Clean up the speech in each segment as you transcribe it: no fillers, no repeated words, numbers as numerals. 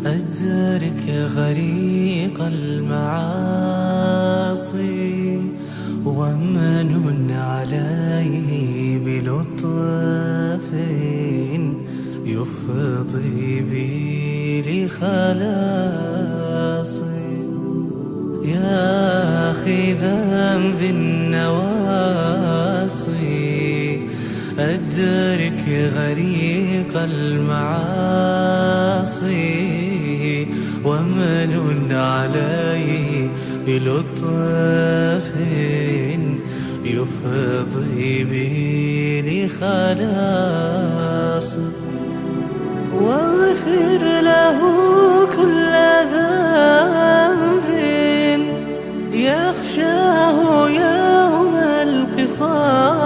أدرك غريق المعاصي ومن عليه بلطف يفضي بي لخلاصي. يا أخي ذنب النواصي أدرك غريق المعاصي ومن عليه بلطف يفضي بي لخلاص. واغفر له كل ذنب يخشاه يوم القصاص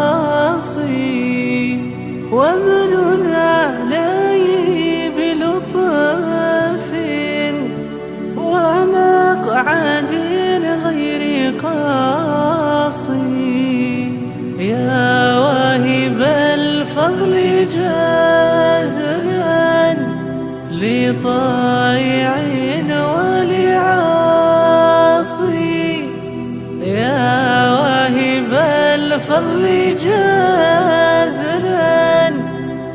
ومن عليه بلطف ومقعد غير قاصي. يا واهب الفضل جازلا لطائع ولعاصي. يا واهب الفضل جازلا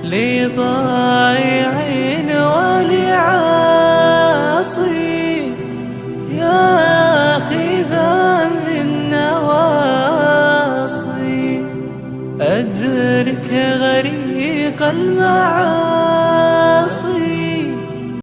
لطائع ولعاصي. يا أخي ذنب النواصي أدرك غريق المعاصي.